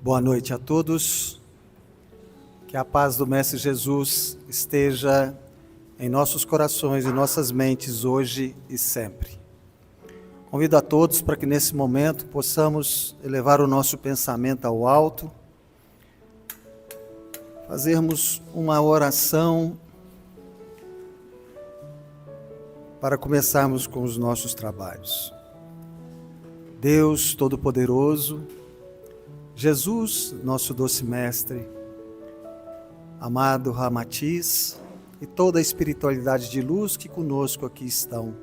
Boa noite a todos. Que a paz do Mestre Jesus esteja em nossos corações e nossas mentes hoje e sempre. Convido a todos para que nesse momento possamos elevar o nosso pensamento ao alto, fazermos uma oração para começarmos com os nossos trabalhos. Deus Todo-Poderoso, Jesus, nosso doce mestre, amado Ramatiz e toda a espiritualidade de luz que conosco aqui estão.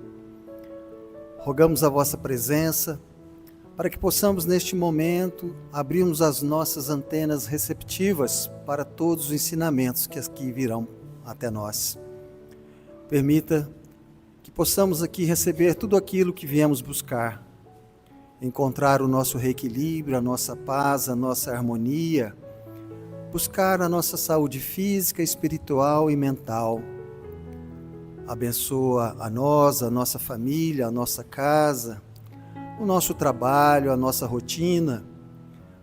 Rogamos a vossa presença para que possamos neste momento abrirmos as nossas antenas receptivas para todos os ensinamentos que aqui virão até nós. Permita que possamos aqui receber tudo aquilo que viemos buscar, encontrar o nosso reequilíbrio, a nossa paz, a nossa harmonia, buscar a nossa saúde física, espiritual e mental. Abençoa a nós, a nossa família, a nossa casa, o nosso trabalho, a nossa rotina.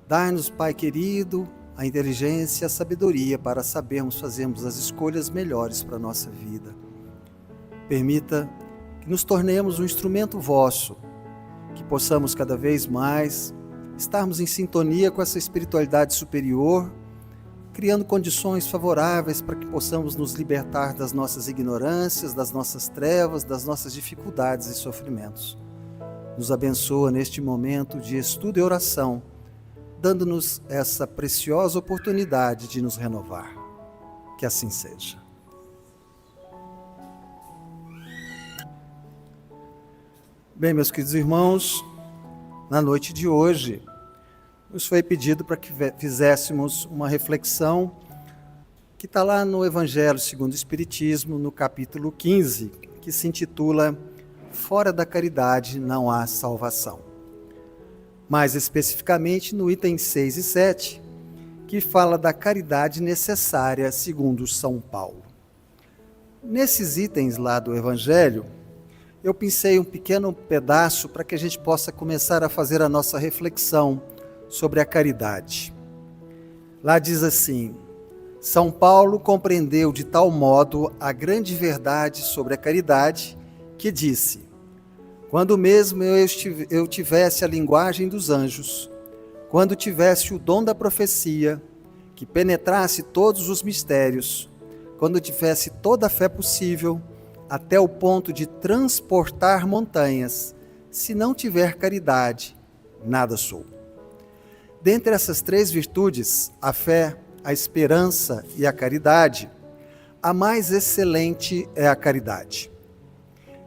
Dai-nos, Pai querido, a inteligência e a sabedoria para sabermos fazermos as escolhas melhores para a nossa vida. Permita que nos tornemos um instrumento vosso, que possamos cada vez mais estarmos em sintonia com essa espiritualidade superior, criando condições favoráveis para que possamos nos libertar das nossas ignorâncias, das nossas trevas, das nossas dificuldades e sofrimentos. Nos abençoa neste momento de estudo e oração, dando-nos essa preciosa oportunidade de nos renovar. Que assim seja. Bem, meus queridos irmãos, na noite de hoje, nos foi pedido para que fizéssemos uma reflexão que está lá no Evangelho segundo o Espiritismo, no capítulo 15, que se intitula Fora da caridade não há salvação. Mais especificamente no item 6 e 7, que fala da caridade necessária segundo São Paulo. Nesses itens lá do Evangelho, eu pensei um pequeno pedaço para que a gente possa começar a fazer a nossa reflexão sobre a caridade. Lá diz assim: São Paulo compreendeu de tal modo a grande verdade sobre a caridade que disse: quando mesmo eu tivesse a linguagem dos anjos, quando tivesse o dom da profecia, que penetrasse todos os mistérios, quando tivesse toda a fé possível, até o ponto de transportar montanhas, se não tiver caridade, nada sou. Dentre essas três virtudes, a fé, a esperança e a caridade, a mais excelente é a caridade.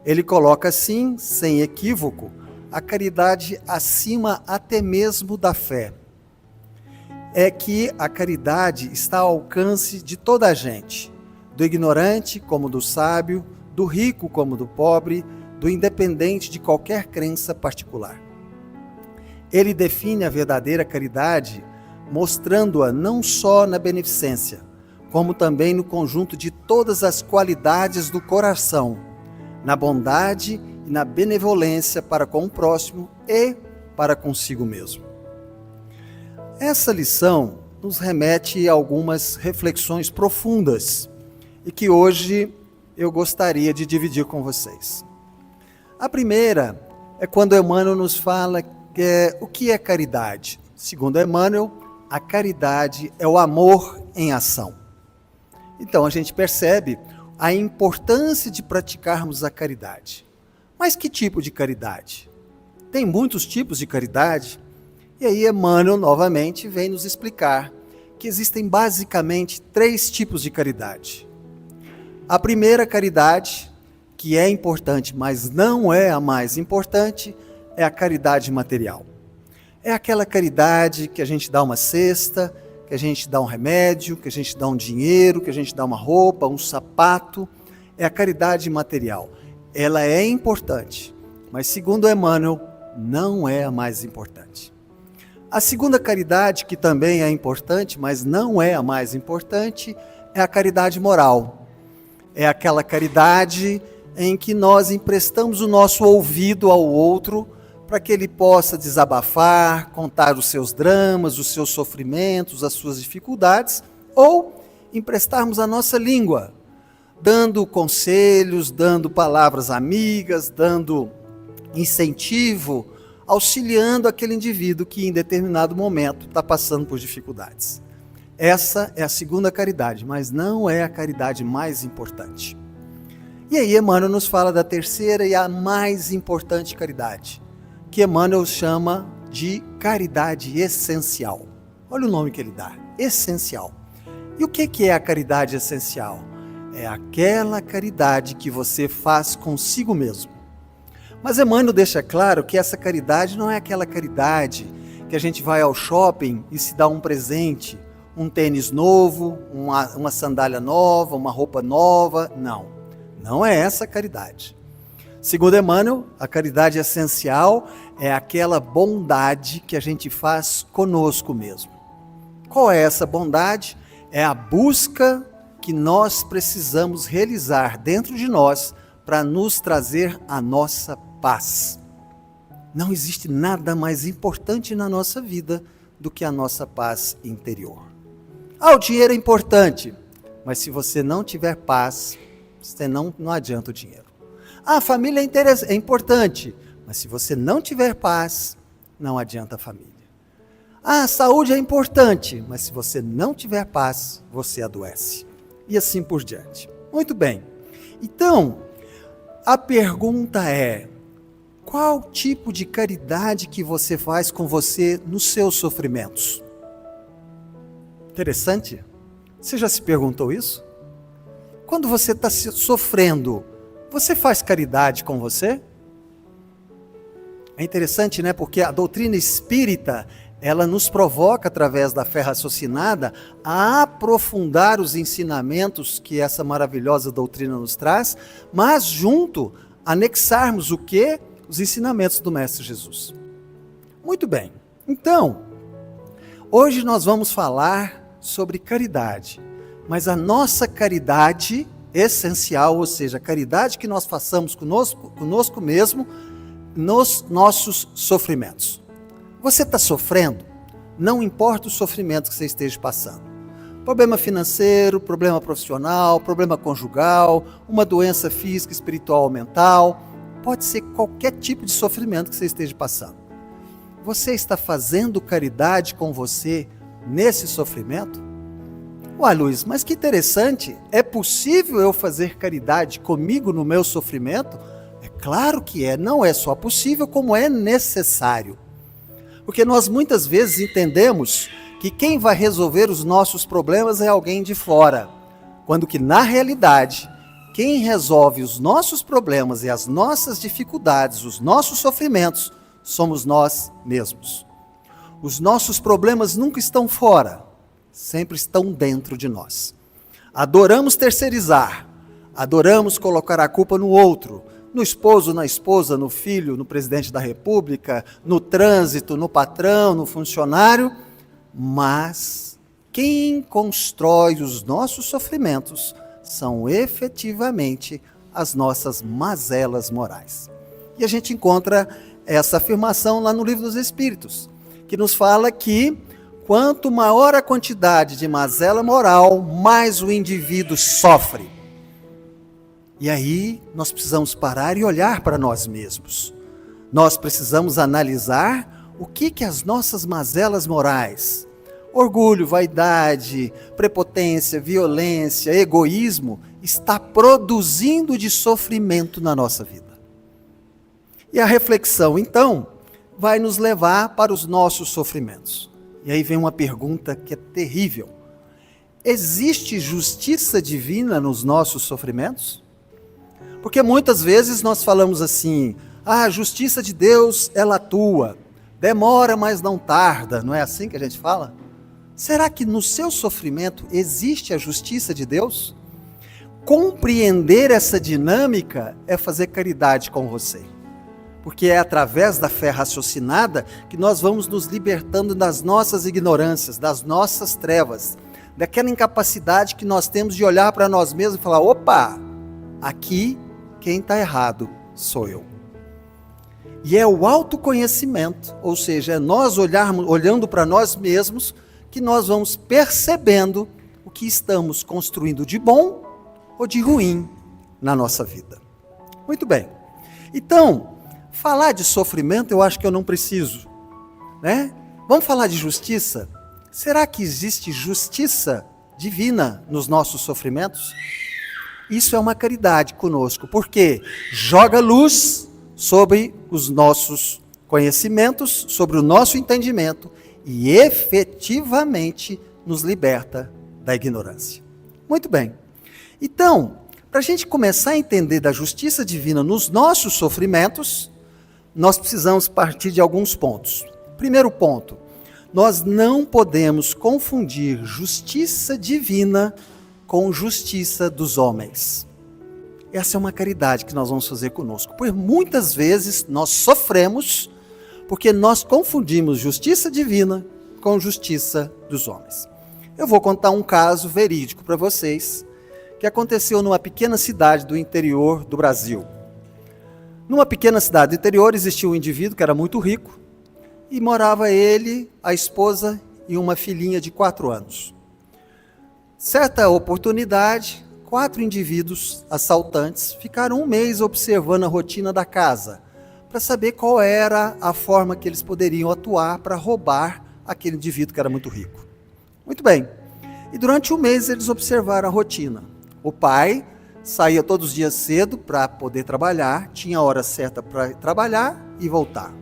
Ele coloca assim, sem equívoco, a caridade acima até mesmo da fé. É que a caridade está ao alcance de toda a gente, do ignorante como do sábio, do rico como do pobre, do independente de qualquer crença particular. Ele define a verdadeira caridade mostrando-a não só na beneficência, como também no conjunto de todas as qualidades do coração, na bondade e na benevolência para com o próximo e para consigo mesmo. Essa lição nos remete a algumas reflexões profundas e que hoje eu gostaria de dividir com vocês. A primeira é quando Emmanuel nos fala o que é caridade. Segundo Emmanuel, a caridade é o amor em ação. Então a gente percebe a importância de praticarmos a caridade. Mas que tipo de caridade? Tem muitos tipos de caridade. E aí Emmanuel novamente vem nos explicar que existem basicamente 3 tipos de caridade. A primeira caridade, que é importante, mas não é a mais importante, é a caridade material. É aquela caridade que a gente dá uma cesta, que a gente dá um remédio, que a gente dá um dinheiro, que a gente dá uma roupa, um sapato. É a caridade material. Ela é importante, mas segundo Emmanuel, não é a mais importante. A segunda caridade, que também é importante, mas não é a mais importante, é a caridade moral. É aquela caridade em que nós emprestamos o nosso ouvido ao outro para que ele possa desabafar, contar os seus dramas, os seus sofrimentos, as suas dificuldades, ou emprestarmos a nossa língua, dando conselhos, dando palavras amigas, dando incentivo, auxiliando aquele indivíduo que em determinado momento está passando por dificuldades. Essa é a segunda caridade, mas não é a caridade mais importante. E aí Emmanuel nos fala da terceira e a mais importante caridade, que Emmanuel chama de caridade essencial. Olha o nome que ele dá, essencial. E o que é a caridade essencial? É aquela caridade que você faz consigo mesmo. Mas Emmanuel deixa claro que essa caridade não é aquela caridade que a gente vai ao shopping e se dá um presente, um tênis novo, uma sandália nova, uma roupa nova. Não, não é essa a caridade. Segundo Emmanuel, a caridade essencial é aquela bondade que a gente faz conosco mesmo. Qual é essa bondade? É a busca que nós precisamos realizar dentro de nós para nos trazer a nossa paz. Não existe nada mais importante na nossa vida do que a nossa paz interior. O dinheiro é importante, mas se você não tiver paz, você não adianta o dinheiro. A família é importante, mas se você não tiver paz, não adianta a família. A saúde é importante, mas se você não tiver paz, você adoece. E assim por diante. Muito bem. Então, a pergunta é: qual tipo de caridade que você faz com você nos seus sofrimentos? Interessante. Você já se perguntou isso? Quando você está sofrendo, você faz caridade com você? É interessante, né? Porque a doutrina espírita, ela nos provoca, através da fé raciocinada, a aprofundar os ensinamentos que essa maravilhosa doutrina nos traz, mas junto, anexarmos o quê? Os ensinamentos do Mestre Jesus. Muito bem. Então, hoje nós vamos falar sobre caridade, mas a nossa caridade essencial, ou seja, a caridade que nós façamos conosco mesmo, nos nossos sofrimentos. Você está sofrendo? Não importa o sofrimento que você esteja passando. Problema financeiro, problema profissional, problema conjugal, uma doença física, espiritual ou mental. Pode ser qualquer tipo de sofrimento que você esteja passando. Você está fazendo caridade com você nesse sofrimento? Ué, Luiz, mas que interessante. É possível eu fazer caridade comigo no meu sofrimento? É claro que é. Não é só possível, como é necessário. Porque nós muitas vezes entendemos que quem vai resolver os nossos problemas é alguém de fora, quando que na realidade, quem resolve os nossos problemas e as nossas dificuldades, os nossos sofrimentos, somos nós mesmos. Os nossos problemas nunca estão fora, sempre estão dentro de nós. Adoramos terceirizar, adoramos colocar a culpa no outro, no esposo, na esposa, no filho, no presidente da República, no trânsito, no patrão, no funcionário, mas quem constrói os nossos sofrimentos são efetivamente as nossas mazelas morais. E a gente encontra essa afirmação lá no Livro dos Espíritos, que nos fala que quanto maior a quantidade de mazela moral, mais o indivíduo sofre. E aí nós precisamos parar e olhar para nós mesmos. Nós precisamos analisar o que as nossas mazelas morais, orgulho, vaidade, prepotência, violência, egoísmo, está produzindo de sofrimento na nossa vida. E a reflexão, então, vai nos levar para os nossos sofrimentos. E aí vem uma pergunta que é terrível. Existe justiça divina nos nossos sofrimentos? Porque muitas vezes nós falamos assim: a justiça de Deus, ela atua, demora, mas não tarda. Não é assim que a gente fala? Será que no seu sofrimento existe a justiça de Deus? Compreender essa dinâmica é fazer caridade com você. Porque é através da fé raciocinada que nós vamos nos libertando das nossas ignorâncias, das nossas trevas, daquela incapacidade que nós temos de olhar para nós mesmos e falar: opa, aqui quem está errado sou eu. E é o autoconhecimento, ou seja, é nós olhando para nós mesmos, que nós vamos percebendo o que estamos construindo de bom ou de ruim na nossa vida. Muito bem. Então, falar de sofrimento eu acho que eu não preciso, né? Vamos falar de justiça? Será que existe justiça divina nos nossos sofrimentos? Isso é uma caridade conosco, porque joga luz sobre os nossos conhecimentos, sobre o nosso entendimento e efetivamente nos liberta da ignorância. Muito bem. Então, para a gente começar a entender da justiça divina nos nossos sofrimentos, nós precisamos partir de alguns pontos. Primeiro ponto, nós não podemos confundir justiça divina com justiça dos homens. Essa é uma caridade que nós vamos fazer conosco. Por muitas vezes nós sofremos porque nós confundimos justiça divina com justiça dos homens. Eu vou contar um caso verídico para vocês, que aconteceu numa pequena cidade do interior do Brasil. Numa pequena cidade do interior existia um indivíduo que era muito rico e morava ele, a esposa e uma filhinha de 4 anos. Certa oportunidade, 4 indivíduos assaltantes ficaram um mês observando a rotina da casa para saber qual era a forma que eles poderiam atuar para roubar aquele indivíduo que era muito rico. Muito bem. E durante um mês eles observaram a rotina. O pai saía todos os dias cedo para poder trabalhar, tinha a hora certa para trabalhar e voltar.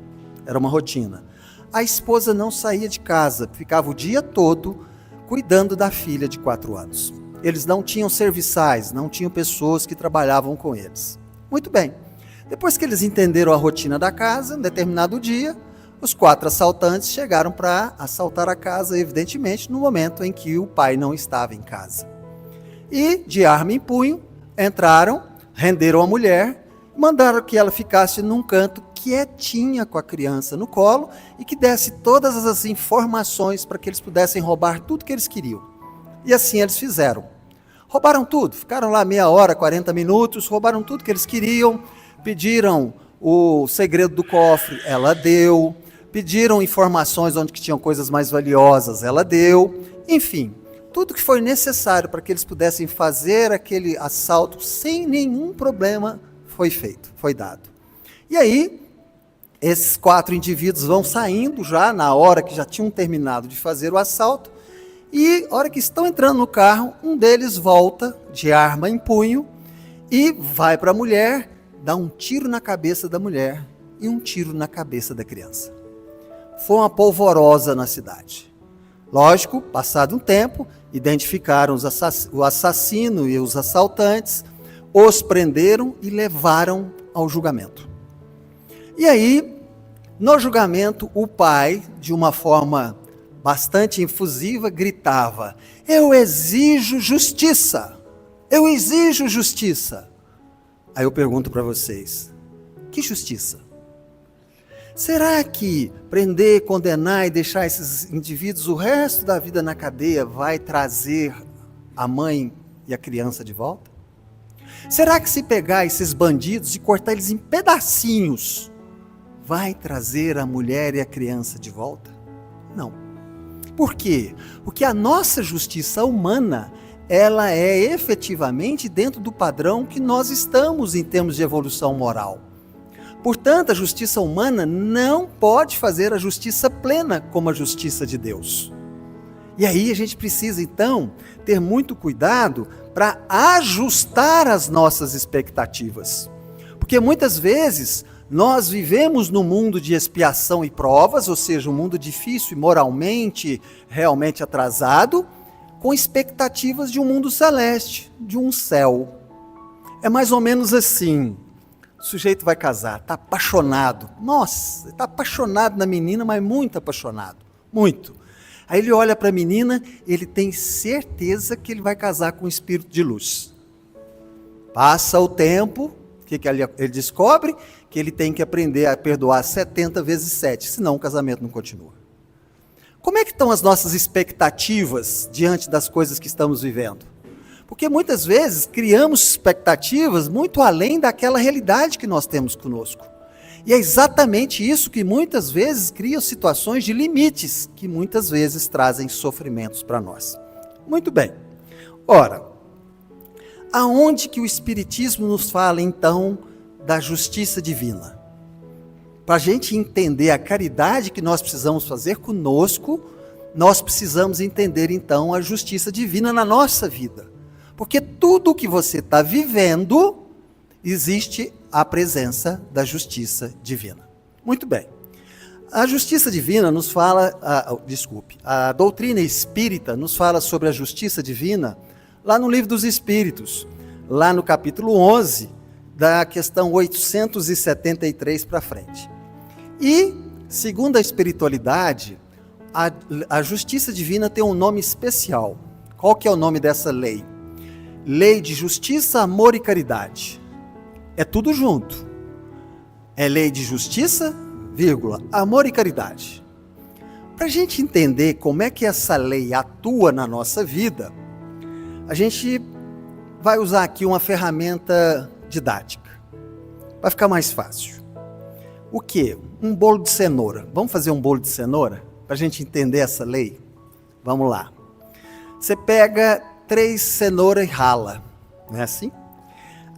Era uma rotina. A esposa não saía de casa, ficava o dia todo cuidando da filha de 4 anos. Eles não tinham serviçais, não tinham pessoas que trabalhavam com eles. Muito bem. Depois que eles entenderam a rotina da casa, em determinado dia, os 4 assaltantes chegaram para assaltar a casa, evidentemente, no momento em que o pai não estava em casa. E, de arma em punho, entraram, renderam a mulher, mandaram que ela ficasse num canto quietinha com a criança no colo e que desse todas as informações para que eles pudessem roubar tudo que eles queriam. E assim eles fizeram. Roubaram tudo, ficaram lá meia hora, 40 minutos, roubaram tudo que eles queriam, pediram o segredo do cofre, ela deu, pediram informações onde que tinham coisas mais valiosas, ela deu, enfim, tudo que foi necessário para que eles pudessem fazer aquele assalto sem nenhum problema foi feito, foi dado. E aí, esses 4 indivíduos vão saindo já na hora que já tinham terminado de fazer o assalto, e na hora que estão entrando no carro, um deles volta de arma em punho e vai para a mulher, dá um tiro na cabeça da mulher e um tiro na cabeça da criança. Foi uma polvorosa na cidade. Lógico, passado um tempo, identificaram o assassino e os assaltantes, os prenderam e levaram ao julgamento. E aí, no julgamento, o pai, de uma forma bastante infusiva, gritava: "Eu exijo justiça! Eu exijo justiça!" Aí eu pergunto para vocês, que justiça? Será que prender, condenar e deixar esses indivíduos o resto da vida na cadeia vai trazer a mãe e a criança de volta? Será que se pegar esses bandidos e cortar eles em pedacinhos, vai trazer a mulher e a criança de volta? Não. Por quê? Porque a nossa justiça humana, ela é efetivamente dentro do padrão que nós estamos em termos de evolução moral. Portanto, a justiça humana não pode fazer a justiça plena como a justiça de Deus. E aí a gente precisa, então, ter muito cuidado para ajustar as nossas expectativas. Porque muitas vezes nós vivemos num mundo de expiação e provas, ou seja, um mundo difícil e moralmente realmente atrasado, com expectativas de um mundo celeste, de um céu. É mais ou menos assim. O sujeito vai casar, está apaixonado. Nossa, está apaixonado na menina, mas muito apaixonado. Muito. Aí ele olha para a menina, ele tem certeza que ele vai casar com um espírito de luz. Passa o tempo, o que ele descobre? Que ele tem que aprender a perdoar 70 vezes 7, senão o casamento não continua. Como é que estão as nossas expectativas diante das coisas que estamos vivendo? Porque muitas vezes criamos expectativas muito além daquela realidade que nós temos conosco. E é exatamente isso que muitas vezes cria situações de limites, que muitas vezes trazem sofrimentos para nós. Muito bem. Ora, aonde que o Espiritismo nos fala, então, da justiça divina? Para a gente entender a caridade que nós precisamos fazer conosco, nós precisamos entender, então, a justiça divina na nossa vida. Porque tudo o que você está vivendo, existe a presença da justiça divina. Muito bem. A justiça divina nos fala, a doutrina espírita nos fala sobre a justiça divina lá no Livro dos Espíritos, lá no capítulo 11, da questão 873 para frente. E, segundo a espiritualidade, a justiça divina tem um nome especial. Qual que é o nome dessa lei? Lei de justiça, amor e caridade. É tudo junto. É lei de justiça, vírgula, amor e caridade. Para a gente entender como é que essa lei atua na nossa vida, a gente vai usar aqui uma ferramenta didática, para ficar mais fácil. O quê? Um bolo de cenoura. Vamos fazer um bolo de cenoura? Para a gente entender essa lei? Vamos lá. Você pega 3 cenouras e rala, não é assim?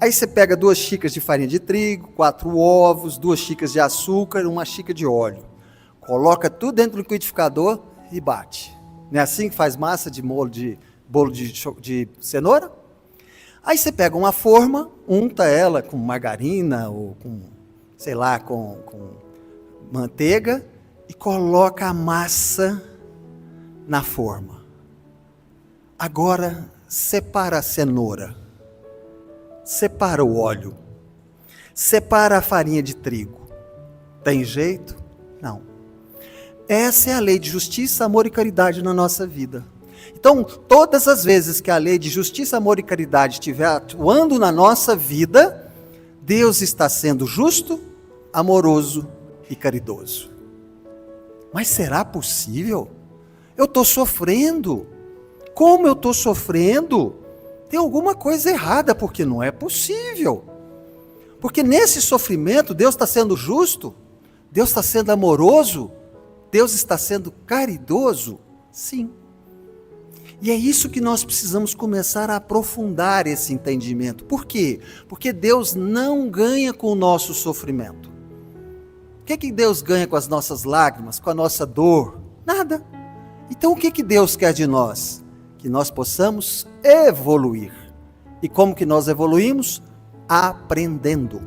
Aí você pega 2 xícaras de farinha de trigo, 4 ovos, 2 xícaras de açúcar, 1 xícara de óleo. Coloca tudo dentro do liquidificador e bate. Não é assim que faz massa de bolo de cenoura? Aí você pega uma forma, unta ela com margarina ou com, sei lá, com manteiga e coloca a massa na forma. Agora, separa a cenoura. Separa o óleo, separa a farinha de trigo. Tem jeito? Não. Essa é a lei de justiça, amor e caridade na nossa vida. Então, todas as vezes que a lei de justiça, amor e caridade estiver atuando na nossa vida, Deus está sendo justo, amoroso e caridoso. Mas será possível? Eu estou sofrendo. Como eu estou sofrendo? Tem alguma coisa errada, porque não é possível. Porque nesse sofrimento, Deus está sendo justo, Deus está sendo amoroso, Deus está sendo caridoso, sim. E é isso que nós precisamos começar a aprofundar esse entendimento. Por quê? Porque Deus não ganha com o nosso sofrimento. O que Deus ganha com as nossas lágrimas, com a nossa dor? Nada. Então o que Deus quer de nós? Que nós possamos evoluir. E como que nós evoluímos? Aprendendo.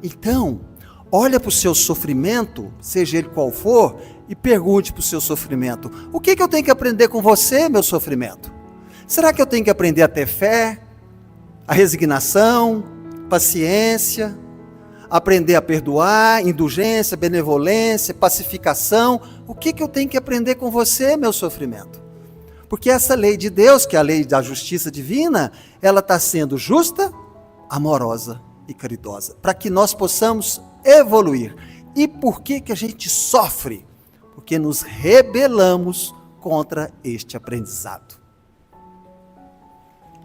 Então, olha para o seu sofrimento, seja ele qual for, e pergunte para o seu sofrimento: o que eu tenho que aprender com você, meu sofrimento? Será que eu tenho que aprender a ter fé, a resignação, paciência, aprender a perdoar, indulgência, benevolência, pacificação? O que eu tenho que aprender com você, meu sofrimento? Porque essa lei de Deus, que é a lei da justiça divina, ela está sendo justa, amorosa e caridosa, para que nós possamos evoluir. E por que a gente sofre? Porque nos rebelamos contra este aprendizado.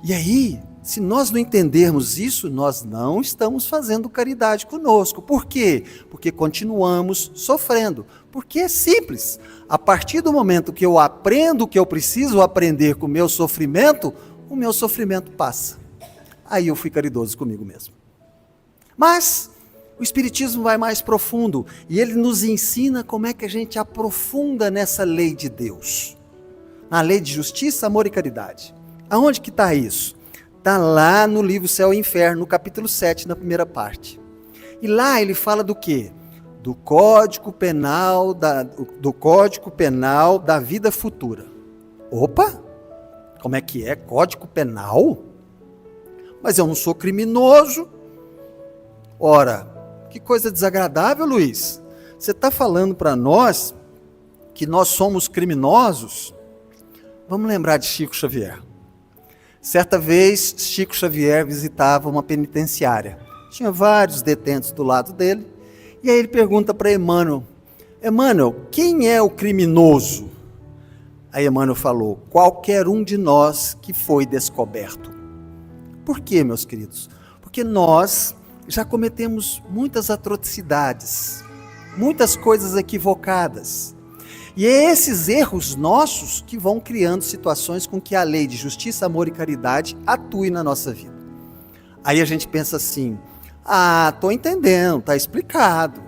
E aí, se nós não entendermos isso, nós não estamos fazendo caridade conosco. Por quê? Porque continuamos sofrendo. Porque é simples. A partir do momento que eu aprendo o que eu preciso aprender com o meu sofrimento passa. Aí eu fui caridoso comigo mesmo. Mas o Espiritismo vai mais profundo e ele nos ensina como é que a gente aprofunda nessa lei de Deus. Na lei de justiça, amor e caridade. Aonde que está isso? Está lá no livro Céu e Inferno, no capítulo 7, na primeira parte. E lá ele fala do quê? Do Código Penal da vida futura. Opa! Como é que é? Código Penal? Mas eu não sou criminoso. Ora, que coisa desagradável, Luiz. Você está falando para nós que nós somos criminosos? Vamos lembrar de Chico Xavier. Certa vez, Chico Xavier visitava uma penitenciária. Tinha vários detentos do lado dele. E aí ele pergunta para Emmanuel: Emmanuel, quem é o criminoso? Aí Emmanuel falou: qualquer um de nós que foi descoberto. Por quê, meus queridos? Porque nós já cometemos muitas atrocidades, muitas coisas equivocadas. E é esses erros nossos que vão criando situações com que a lei de justiça, amor e caridade atue na nossa vida. Aí a gente pensa assim, tô entendendo, tá explicado.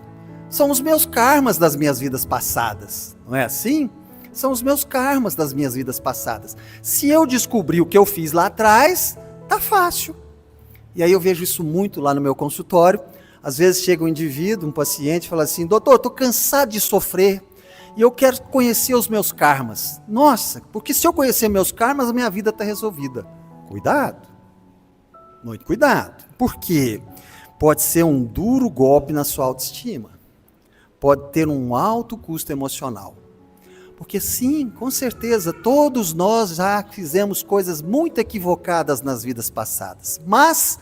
São os meus karmas das minhas vidas passadas, não é assim? São os meus karmas das minhas vidas passadas. Se eu descobrir o que eu fiz lá atrás, tá fácil. E aí eu vejo isso muito lá no meu consultório. Às vezes chega um indivíduo, um paciente, e fala assim, doutor, estou cansado de sofrer e eu quero conhecer os meus karmas. Nossa, porque se eu conhecer meus karmas, a minha vida está resolvida. Cuidado, muito cuidado. Por quê? Pode ser um duro golpe na sua autoestima. Pode ter um alto custo emocional. Porque sim, com certeza, todos nós já fizemos coisas muito equivocadas nas vidas passadas. Mas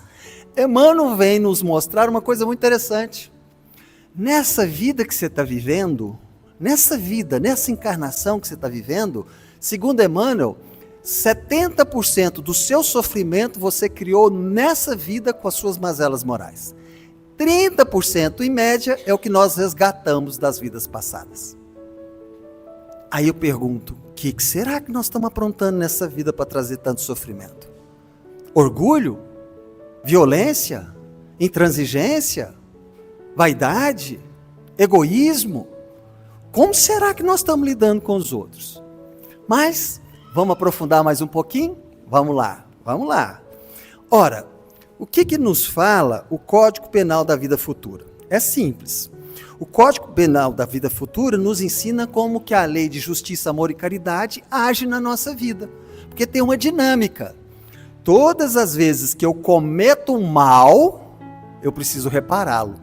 Emmanuel vem nos mostrar uma coisa muito interessante. Nessa vida que você está vivendo, nessa vida, nessa encarnação que você está vivendo, segundo Emmanuel, 70% do seu sofrimento você criou nessa vida com as suas mazelas morais. 30% em média é o que nós resgatamos das vidas passadas. Aí eu pergunto, o que será que nós estamos aprontando nessa vida para trazer tanto sofrimento? Orgulho? Violência? Intransigência? Vaidade? Egoísmo? Como será que nós estamos lidando com os outros? Mas, vamos aprofundar mais um pouquinho? Vamos lá. Ora, o que nos fala o Código Penal da Vida Futura? É simples. O Código Penal da Vida Futura nos ensina como que a lei de justiça, amor e caridade age na nossa vida. Porque tem uma dinâmica. Todas as vezes que eu cometo um mal, eu preciso repará-lo.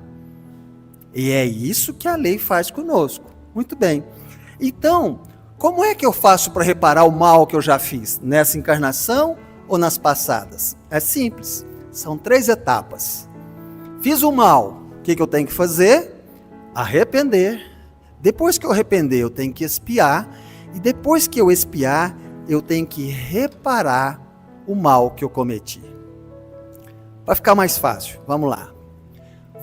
E é isso que a lei faz conosco. Muito bem. Então, como é que eu faço para reparar o mal que eu já fiz? Nessa encarnação ou nas passadas? É simples. São 3 etapas. Fiz o mal. O que eu tenho que fazer? Arrepender. Depois que eu arrepender, eu tenho que expiar. E depois que eu expiar, eu tenho que reparar o mal que eu cometi. Para ficar mais fácil, vamos lá.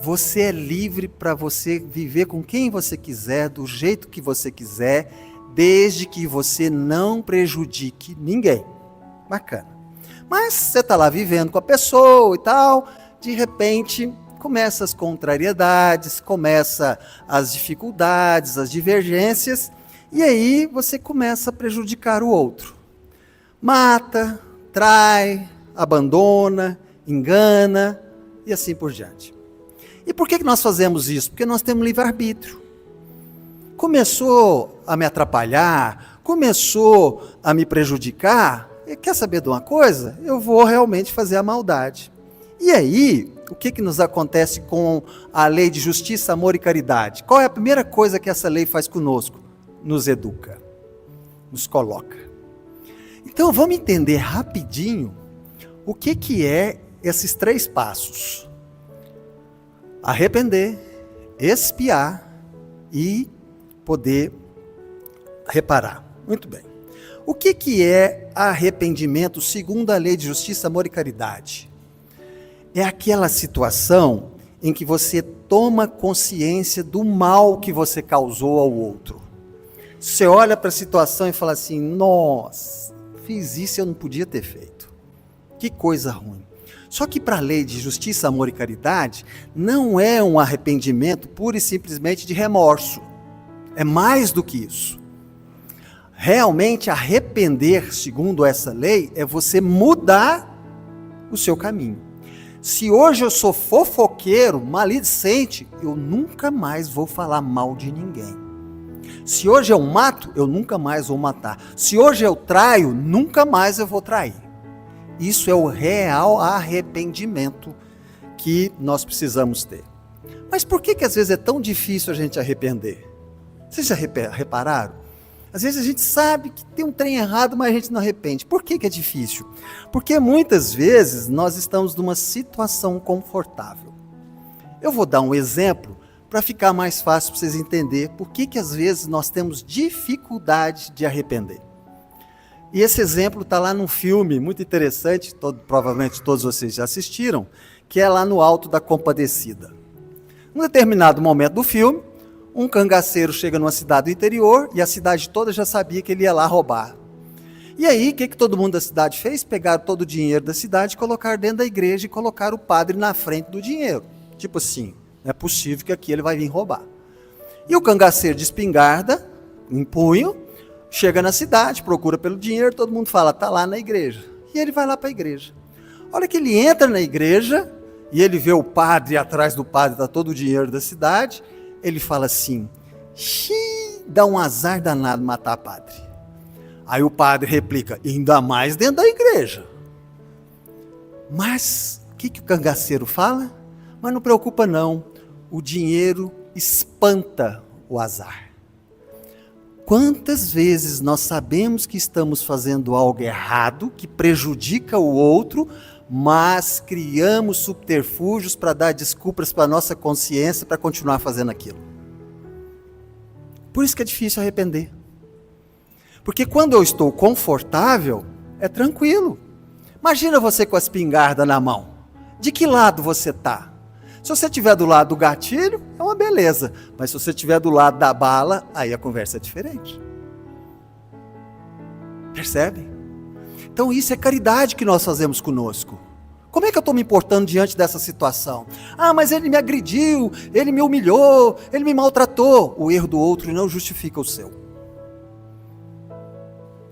Você é livre para você viver com quem você quiser, do jeito que você quiser, desde que você não prejudique ninguém. Bacana. Mas você está lá vivendo com a pessoa e tal, de repente começa as contrariedades, começa as dificuldades, as divergências, e aí você começa a prejudicar o outro. Mata, trai, abandona, engana e assim por diante. E por que nós fazemos isso? Porque nós temos livre-arbítrio. Começou a me atrapalhar, começou a me prejudicar, e quer saber de uma coisa? Eu vou realmente fazer a maldade. E aí, o que nos acontece com a lei de justiça, amor e caridade? Qual é a primeira coisa que essa lei faz conosco? Nos educa, nos coloca. Então vamos entender rapidinho o que é esses 3 passos. Arrepender, expiar e poder reparar. Muito bem. O que é arrependimento segundo a lei de justiça, amor e caridade? É aquela situação em que você toma consciência do mal que você causou ao outro. Você olha para a situação e fala assim, nossa, fiz isso e eu não podia ter feito. Que coisa ruim. Só que para a lei de justiça, amor e caridade, não é um arrependimento pura e simplesmente de remorso. É mais do que isso. Realmente arrepender, segundo essa lei, é você mudar o seu caminho. Se hoje eu sou fofoqueiro, maledicente, eu nunca mais vou falar mal de ninguém. Se hoje eu mato, eu nunca mais vou matar. Se hoje eu traio, nunca mais eu vou trair. Isso é o real arrependimento que nós precisamos ter. Mas por que às vezes é tão difícil a gente arrepender? Vocês já repararam? Às vezes a gente sabe que tem um trem errado, mas a gente não arrepende. Por que é difícil? Porque muitas vezes nós estamos numa situação confortável. Eu vou dar um exemplo para ficar mais fácil para vocês entenderem por que às vezes nós temos dificuldade de arrepender. E esse exemplo está lá num filme muito interessante, provavelmente todos vocês já assistiram, que é lá no Alto da Compadecida. Num determinado momento do filme, um cangaceiro chega numa cidade do interior e a cidade toda já sabia que ele ia lá roubar. E aí, o que todo mundo da cidade fez? Pegaram todo o dinheiro da cidade, colocaram dentro da igreja e colocaram o padre na frente do dinheiro. Tipo assim, não é possível que aqui ele vai vir roubar. E o cangaceiro de espingarda, em punho, chega na cidade, procura pelo dinheiro, todo mundo fala, tá lá na igreja. E ele vai lá para a igreja. Olha que ele entra na igreja e ele vê o padre, e atrás do padre está todo o dinheiro da cidade, ele fala assim, xiii, dá um azar danado matar padre. Aí o padre replica, ainda mais dentro da igreja. Mas, o que o cangaceiro fala? Mas não preocupa não, o dinheiro espanta o azar. Quantas vezes nós sabemos que estamos fazendo algo errado, que prejudica o outro, mas criamos subterfúgios para dar desculpas para a nossa consciência para continuar fazendo aquilo. Por isso que é difícil arrepender. Porque quando eu estou confortável, é tranquilo. Imagina você com a espingarda na mão. De que lado você está? Se você estiver do lado do gatilho, é uma beleza. Mas se você estiver do lado da bala, aí a conversa é diferente. Percebe? Então isso é caridade que nós fazemos conosco. Como é que eu estou me importando diante dessa situação? Ah, mas ele me agrediu, ele me humilhou, ele me maltratou. O erro do outro não justifica o seu.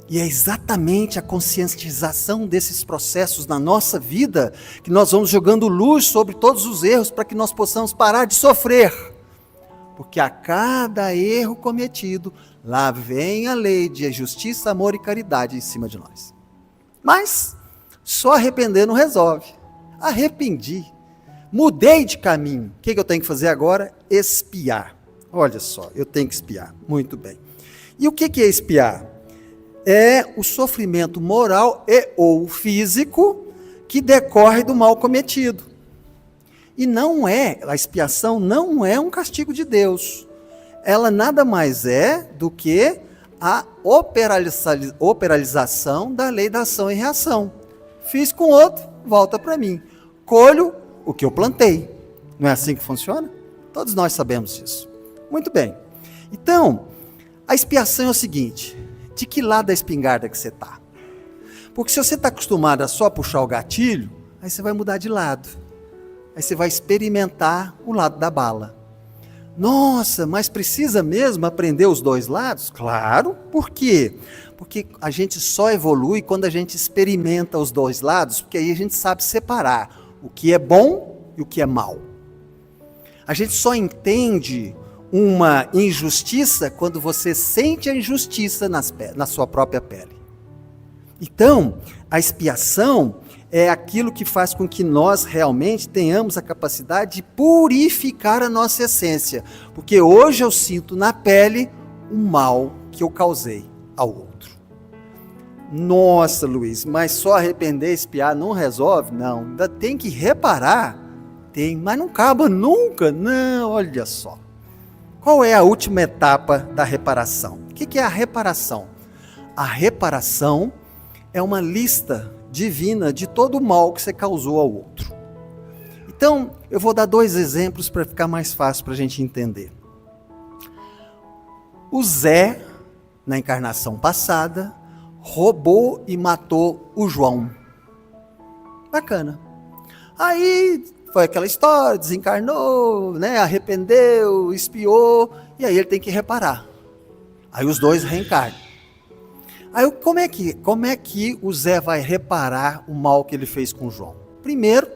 E é exatamente a conscientização desses processos na nossa vida que nós vamos jogando luz sobre todos os erros para que nós possamos parar de sofrer. Porque a cada erro cometido, lá vem a lei de justiça, amor e caridade em cima de nós. Mas só arrepender não resolve. Arrependi, mudei de caminho. O que eu tenho que fazer agora? Expiar. Olha só, eu tenho que expiar. Muito bem. E o que é expiar? É o sofrimento moral e ou físico que decorre do mal cometido. E a expiação não é um castigo de Deus. Ela nada mais é do que a operalização da lei da ação e reação. Fiz com outro, volta para mim. Colho o que eu plantei. Não é assim que funciona? Todos nós sabemos disso. Muito bem. Então, a expiação é o seguinte: de que lado da espingarda que você está? Porque se você está acostumado a só puxar o gatilho, aí você vai mudar de lado. Aí você vai experimentar o lado da bala. Nossa, mas precisa mesmo aprender os dois lados? Claro, por quê? Porque a gente só evolui quando a gente experimenta os dois lados, porque aí a gente sabe separar o que é bom e o que é mal. A gente só entende uma injustiça quando você sente a injustiça na sua própria pele. Então, a expiação é aquilo que faz com que nós realmente tenhamos a capacidade de purificar a nossa essência. Porque hoje eu sinto na pele o mal que eu causei ao outro. Nossa, Luiz, mas só arrepender e expiar não resolve? Não, ainda tem que reparar. Tem, mas não acaba nunca. Não, olha só. Qual é a última etapa da reparação? O que é a reparação? A reparação é uma lista divina de todo o mal que você causou ao outro. Então, eu vou dar 2 exemplos para ficar mais fácil para a gente entender. O Zé, na encarnação passada, roubou e matou o João. Bacana. Aí foi aquela história, desencarnou, arrependeu, expiou, e aí ele tem que reparar. Aí os dois reencarnam. Aí como é que o Zé vai reparar o mal que ele fez com o João? Primeiro,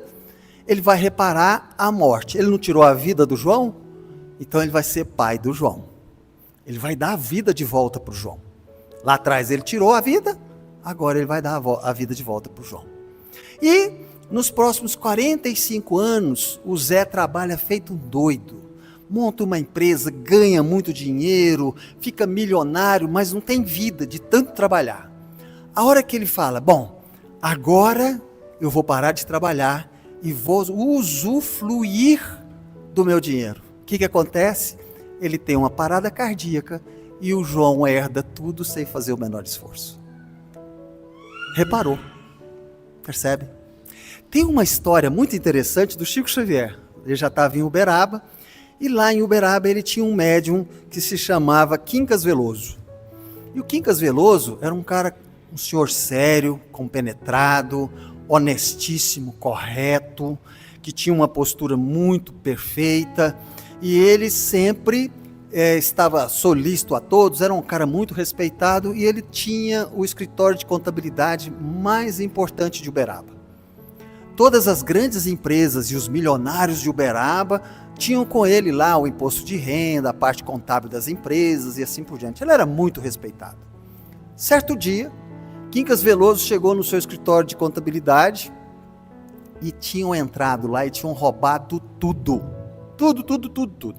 ele vai reparar a morte. Ele não tirou a vida do João? Então ele vai ser pai do João. Ele vai dar a vida de volta para o João. Lá atrás ele tirou a vida, agora ele vai dar a vida de volta para o João. E nos próximos 45 anos, o Zé trabalha feito um doido. Monta uma empresa, ganha muito dinheiro, fica milionário, mas não tem vida de tanto trabalhar. A hora que ele fala, bom, agora eu vou parar de trabalhar e vou usufruir do meu dinheiro. O que acontece? Ele tem uma parada cardíaca e o João herda tudo sem fazer o menor esforço. Reparou? Percebe? Tem uma história muito interessante do Chico Xavier. Ele já estava em Uberaba, e lá em Uberaba ele tinha um médium que se chamava Quincas Veloso. E o Quincas Veloso era um senhor sério, compenetrado, honestíssimo, correto, que tinha uma postura muito perfeita, e ele sempre estava solícito a todos, era um cara muito respeitado, e ele tinha o escritório de contabilidade mais importante de Uberaba. Todas as grandes empresas e os milionários de Uberaba tinham com ele lá o imposto de renda, a parte contábil das empresas e assim por diante. Ele era muito respeitado. Certo dia, Quincas Veloso chegou no seu escritório de contabilidade e tinham entrado lá e tinham roubado tudo. Tudo.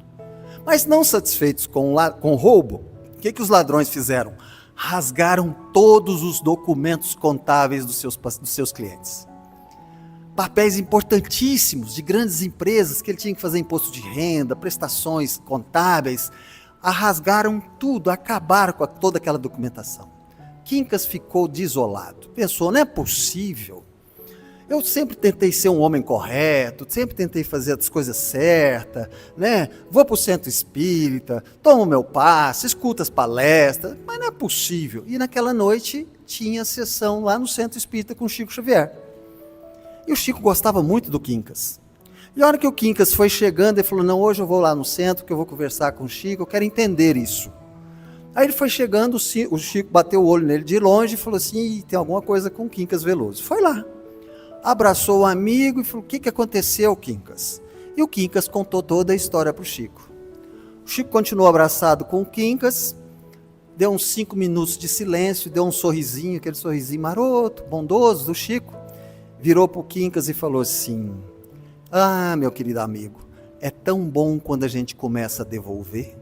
Mas não satisfeitos com o roubo, o que os ladrões fizeram? Rasgaram todos os documentos contábeis dos seus clientes. Papéis importantíssimos de grandes empresas que ele tinha que fazer imposto de renda, prestações contábeis, rasgaram tudo, acabaram com toda aquela documentação. Quincas ficou desolado, pensou, não é possível, eu sempre tentei ser um homem correto, sempre tentei fazer as coisas certas, né? Vou para o centro espírita, tomo meu passe, escuto as palestras, mas não é possível. E naquela noite tinha sessão lá no centro espírita com o Chico Xavier. E o Chico gostava muito do Quincas. E a hora que o Quincas foi chegando, ele falou, não, hoje eu vou lá no centro, que eu vou conversar com o Chico, eu quero entender isso. Aí ele foi chegando, o Chico bateu o olho nele de longe e falou assim, tem alguma coisa com o Quincas Veloso. Foi lá, abraçou o amigo e falou, o que aconteceu, Quincas? E o Quincas contou toda a história para o Chico. O Chico continuou abraçado com o Quincas, deu uns 5 minutos de silêncio, deu um sorrisinho, aquele sorrisinho maroto, bondoso do Chico, virou para o Quincas e falou assim, meu querido amigo, é tão bom quando a gente começa a devolver.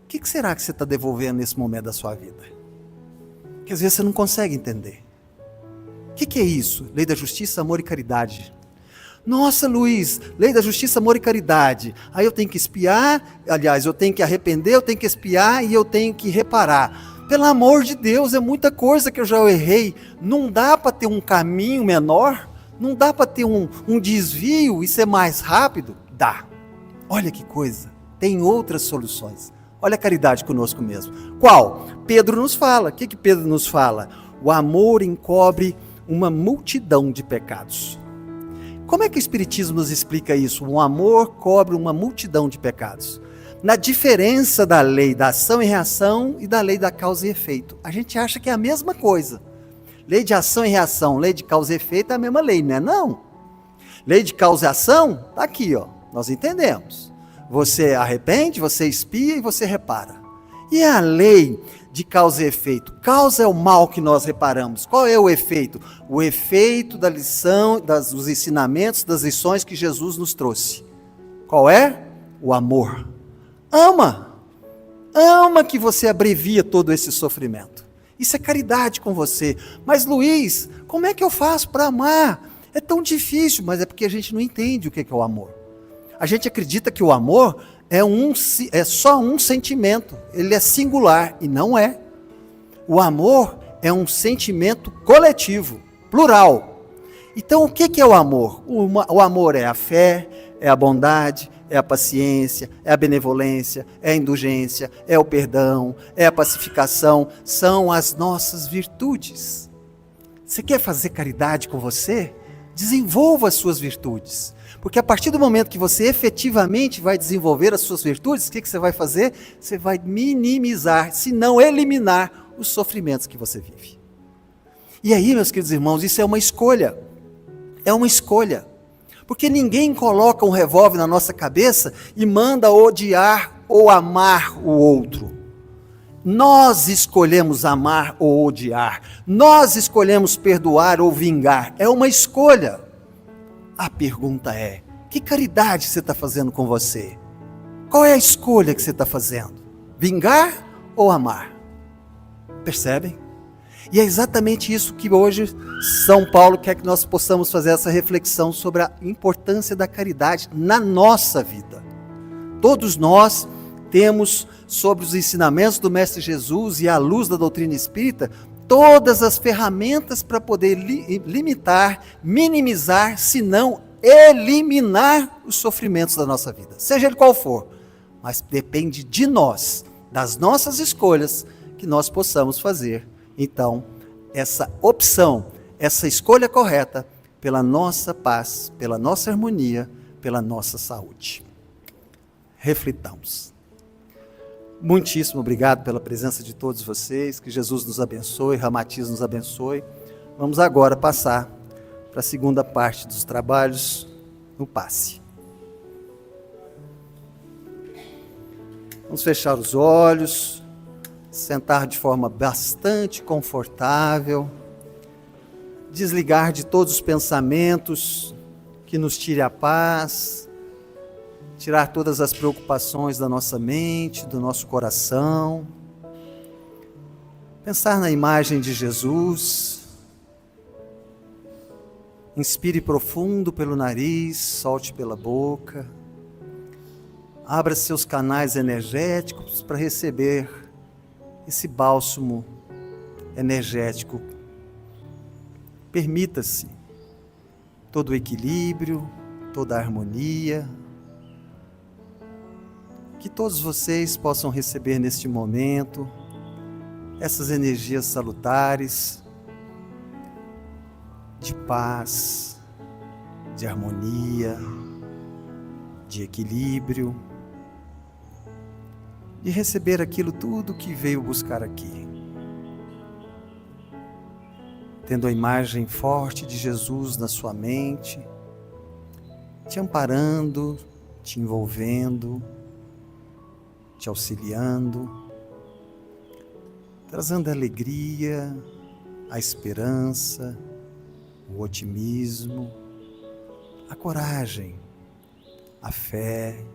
O que será que você está devolvendo nesse momento da sua vida? Que às vezes você não consegue entender. O que é isso? Lei da justiça, amor e caridade. Nossa, Luiz, lei da justiça, amor e caridade. Aí eu tenho que espiar, aliás, eu tenho que arrepender, eu tenho que espiar e eu tenho que reparar. Pelo amor de Deus, é muita coisa que eu já errei. Não dá para ter um caminho menor? Não dá para ter um desvio e ser mais rápido? Dá. Olha que coisa. Tem outras soluções. Olha a caridade conosco mesmo. Qual? Pedro nos fala. O que Pedro nos fala? O amor encobre uma multidão de pecados. Como é que o Espiritismo nos explica isso? O amor cobre uma multidão de pecados. Na diferença da lei da ação e reação e da lei da causa e efeito. A gente acha que é a mesma coisa. Lei de ação e reação, lei de causa e efeito é a mesma lei, não é não? Lei de causa e ação, está aqui, ó, nós entendemos. Você arrepende, você expia e você repara. E a lei de causa e efeito? Causa é o mal que nós reparamos. Qual é o efeito? O efeito da lição, dos ensinamentos, das lições que Jesus nos trouxe. Qual é? O amor. Ama que você abrevia todo esse sofrimento. Isso é caridade com você. Mas Luiz, como é que eu faço para amar? É tão difícil, mas é porque a gente não entende o que é o amor. A gente acredita que o amor é só um sentimento, ele é singular e não é. O amor é um sentimento coletivo, plural. Então o que é o amor? O amor é a fé, é a bondade, é a paciência, é a benevolência, é a indulgência, é o perdão, é a pacificação, são as nossas virtudes. Você quer fazer caridade com você? Desenvolva as suas virtudes. Porque a partir do momento que você efetivamente vai desenvolver as suas virtudes, o que você vai fazer? Você vai minimizar, se não eliminar, os sofrimentos que você vive. E aí, meus queridos irmãos, isso é uma escolha. É uma escolha. Porque ninguém coloca um revólver na nossa cabeça e manda odiar ou amar o outro. Nós escolhemos amar ou odiar. Nós escolhemos perdoar ou vingar. É uma escolha. A pergunta é, que caridade você está fazendo com você? Qual é a escolha que você está fazendo? Vingar ou amar? Percebem? E é exatamente isso que hoje São Paulo quer que nós possamos fazer essa reflexão sobre a importância da caridade na nossa vida. Todos nós temos, sobre os ensinamentos do Mestre Jesus e à luz da doutrina espírita, todas as ferramentas para poder limitar, minimizar, se não eliminar os sofrimentos da nossa vida, seja ele qual for. Mas depende de nós, das nossas escolhas, que nós possamos fazer, então, essa opção, essa escolha correta pela nossa paz, pela nossa harmonia, pela nossa saúde. Reflitamos. Muitíssimo obrigado pela presença de todos vocês, que Jesus nos abençoe, Ramatiz nos abençoe. Vamos agora passar para a segunda parte dos trabalhos no passe. Vamos fechar os olhos, sentar de forma bastante confortável, desligar de todos os pensamentos que nos tire a paz, tirar todas as preocupações da nossa mente, do nosso coração, pensar na imagem de Jesus. Inspire profundo pelo nariz, solte pela boca, abra seus canais energéticos para receber esse bálsamo energético. Permita-se todo o equilíbrio, toda a harmonia, que todos vocês possam receber neste momento essas energias salutares de paz, de harmonia, de equilíbrio, de receber aquilo tudo que veio buscar aqui. Tendo a imagem forte de Jesus na sua mente, te amparando, te envolvendo, te auxiliando, trazendo a alegria, a esperança, o otimismo, a coragem, a fé,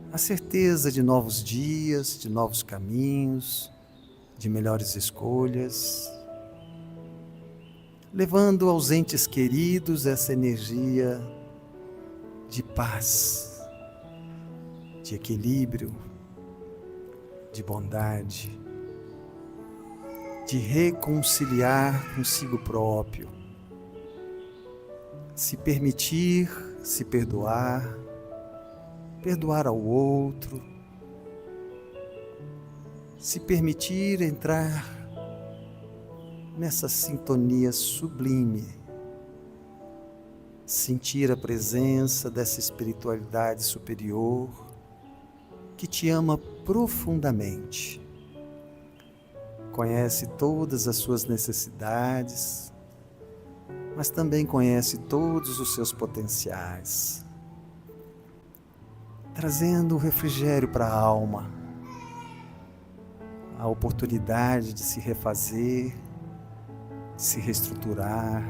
a certeza de novos dias, de novos caminhos, de melhores escolhas, levando aos entes queridos essa energia de paz, de equilíbrio, de bondade, de reconciliar consigo próprio, se permitir, se perdoar, perdoar ao outro, se permitir entrar nessa sintonia sublime, sentir a presença dessa espiritualidade superior que te ama profundamente, conhece todas as suas necessidades, mas também conhece todos os seus potenciais, trazendo o refrigério para a alma, a oportunidade de se refazer, de se reestruturar,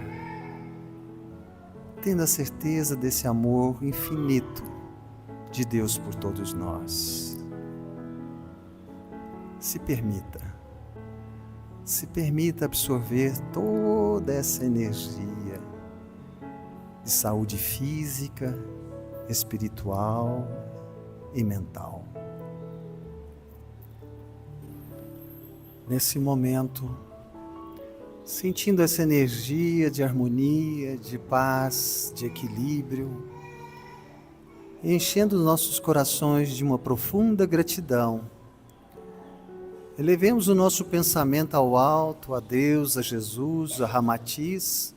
tendo a certeza desse amor infinito de Deus por todos nós. Se permita absorver toda essa energia de saúde física, espiritual e mental. Nesse momento, sentindo essa energia de harmonia, de paz, de equilíbrio, enchendo os nossos corações de uma profunda gratidão, elevemos o nosso pensamento ao alto, a Deus, a Jesus, a Ramatiz,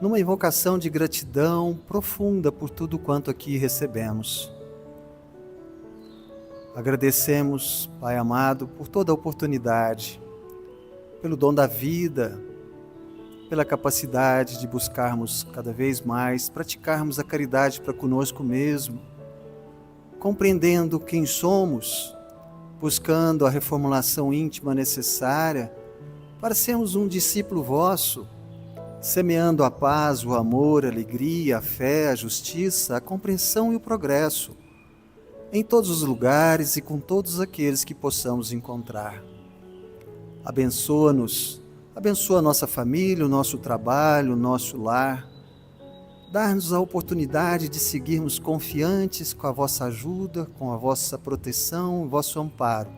numa invocação de gratidão profunda por tudo quanto aqui recebemos. Agradecemos, Pai amado, por toda a oportunidade, pelo dom da vida, pela capacidade de buscarmos cada vez mais, praticarmos a caridade para conosco mesmo, compreendendo quem somos, buscando a reformulação íntima necessária para sermos um discípulo vosso, semeando a paz, o amor, a alegria, a fé, a justiça, a compreensão e o progresso, em todos os lugares e com todos aqueles que possamos encontrar. Abençoa-nos, abençoa a nossa família, o nosso trabalho, o nosso lar. Dar-nos a oportunidade de seguirmos confiantes com a vossa ajuda, com a vossa proteção, o vosso amparo.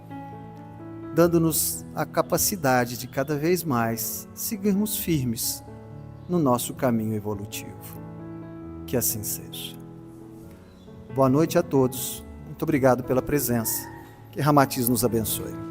dando-nos a capacidade de cada vez mais seguirmos firmes no nosso caminho evolutivo. Que assim seja. Boa noite a todos. Muito obrigado pela presença. Que Ramatiz nos abençoe.